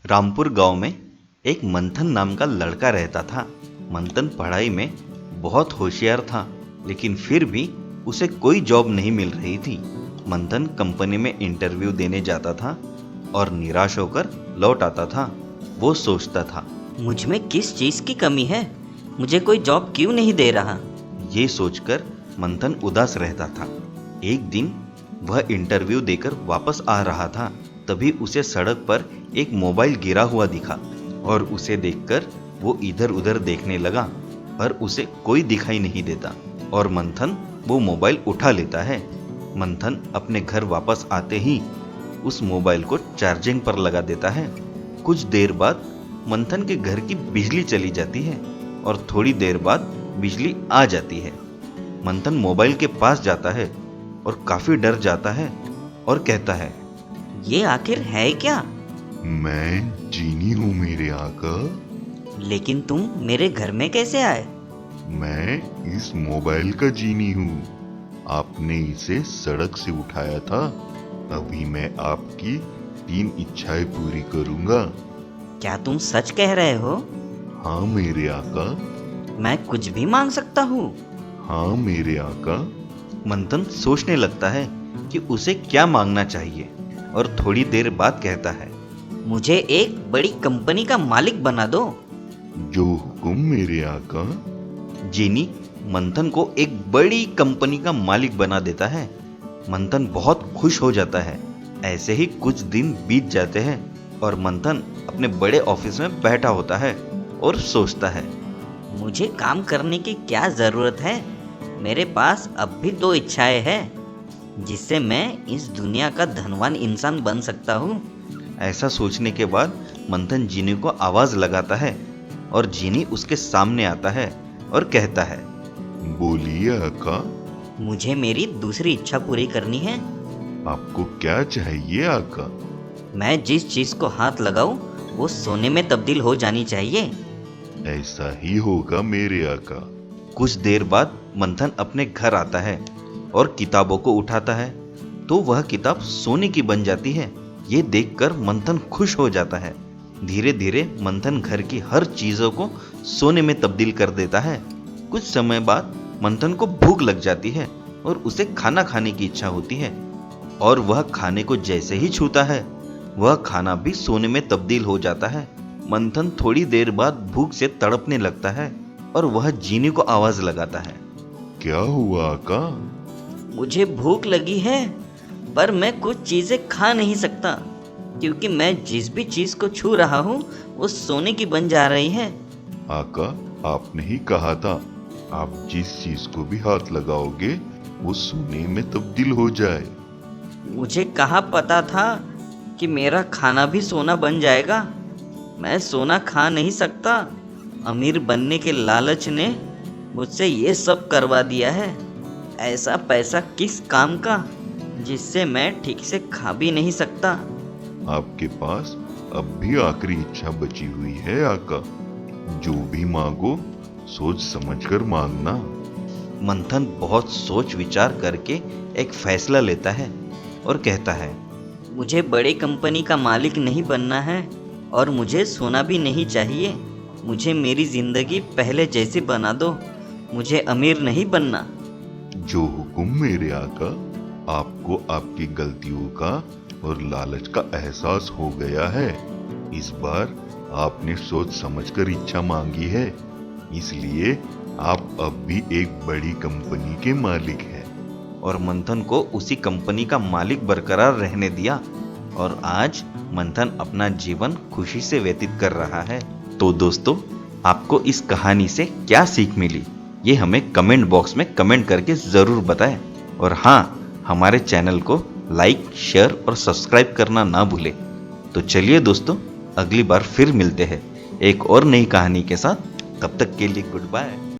रामपुर गांव में एक मंथन नाम का लड़का रहता था। मंथन पढ़ाई में बहुत होशियार था, लेकिन फिर भी उसे कोई जॉब नहीं मिल रही थी। मंथन कंपनी में इंटरव्यू देने जाता था और निराश होकर लौट आता था। वो सोचता था, मुझ में किस चीज़ की कमी है? मुझे कोई जॉब क्यों नहीं दे रहा? ये सोचकर मंथन उदास रहता था। एक दिन वह इंटरव्यू देकर वापस आ रहा था, तभी उसे सड़क पर एक मोबाइल गिरा हुआ दिखा और उसे देखकर वो इधर उधर देखने लगा, पर उसे कोई दिखाई नहीं देता और मंथन वो मोबाइल उठा लेता है। मंथन अपने घर वापस आते ही उस मोबाइल को चार्जिंग पर लगा देता है। कुछ देर बाद मंथन के घर की बिजली चली जाती है और थोड़ी देर बाद बिजली आ जाती है। मंथन मोबाइल के पास जाता है और काफी डर जाता है और कहता है, ये आखिर है क्या? मैं जीनी हूँ मेरे आका। लेकिन तुम मेरे घर में कैसे आए? मैं इस मोबाइल का जीनी हूँ। आपने इसे सड़क से उठाया था। अभी मैं आपकी 3 इच्छाएं पूरी करूँगा। क्या तुम सच कह रहे हो? हाँ मेरे आका। मैं कुछ भी मांग सकता हूँ? हाँ मेरे आका। मंथन सोचने लगता है कि उसे क्या मांगना चाहिए और थोड़ी देर बाद कहता है, मुझे एक बड़ी कंपनी का मालिक बना दो। जो हुक्म मेरे आका। जीनी मंथन को एक बड़ी कंपनी का मालिक बना देता है। मंथन बहुत खुश हो जाता है। ऐसे ही कुछ दिन बीत जाते हैं और मंथन अपने बड़े ऑफिस में बैठा होता है और सोचता है, मुझे काम करने की क्या ज़रूरत है? मेरे पास अब भी 2 इच्छाएं हैं जिससे मैं इस दुनिया का धनवान इंसान बन सकता हूँ। ऐसा सोचने के बाद मंथन जीनी को आवाज लगाता है और जीनी उसके सामने आता है और कहता है, बोलिए आका। मुझे मेरी दूसरी इच्छा पूरी करनी है। आपको क्या चाहिए आका? मैं जिस चीज़ को हाथ लगाऊं वो सोने में तब्दील हो जानी चाहिए। ऐसा ही होगा मेरे आका। कुछ देर बाद मंथन अपने घर आता है और किताबों को उठाता है तो वह किताब सोने की बन जाती है। ये देखकर मंथन खुश हो जाता है। धीरे धीरे मंथन घर की हर चीजों को सोने में तब्दील कर देता है। कुछ समय बाद मंथन को भूख लग जाती है और उसे खाना खाने की इच्छा होती है और वह खाने को जैसे ही छूता है वह खाना भी सोने में तब्दील हो जाता है। मंथन थोड़ी देर बाद भूख से तड़पने लगता है और वह जीनी को आवाज लगाता है, क्या हुआ आका? मुझे भूख लगी है पर मैं कुछ चीज़ें खा नहीं सकता क्योंकि मैं जिस भी चीज़ को छू रहा हूँ वो सोने की बन जा रही है। आका, आपने ही कहा था आप जिस चीज को भी हाथ लगाओगे वो सोने में तब्दील हो जाए। मुझे कहाँ पता था कि मेरा खाना भी सोना बन जाएगा। मैं सोना खा नहीं सकता। अमीर बनने के लालच ने मुझसे ये सब करवा दिया है। ऐसा पैसा किस काम का जिससे मैं ठीक से खा भी नहीं सकता। आपके पास अब भी आखिरी इच्छा बची हुई है आका। जो भी मांगो सोच समझकर मांगना। मंथन बहुत सोच विचार करके एक फैसला लेता है और कहता है, मुझे बड़ी कंपनी का मालिक नहीं बनना है और मुझे सोना भी नहीं चाहिए। मुझे मेरी जिंदगी पहले जैसी बना दो। मुझे अमीर नहीं बनना। जो हुक्म मेरे आका। आपको आपकी गलतियों का और लालच का एहसास हो गया है। इस बार आपने सोच समझकर इच्छा मांगी है, इसलिए आप अब भी एक बड़ी कंपनी के मालिक हैं। और मंथन को उसी कंपनी का मालिक बरकरार रहने दिया और आज मंथन अपना जीवन खुशी से व्यतीत कर रहा है। तो दोस्तों, आपको इस कहानी से क्या सीख मिली ये हमें कमेंट बॉक्स में कमेंट करके ज़रूर बताएं। और हाँ, हमारे चैनल को लाइक, शेयर और सब्सक्राइब करना ना भूलें। तो चलिए दोस्तों, अगली बार फिर मिलते हैं एक और नई कहानी के साथ। तब तक के लिए गुड बाय।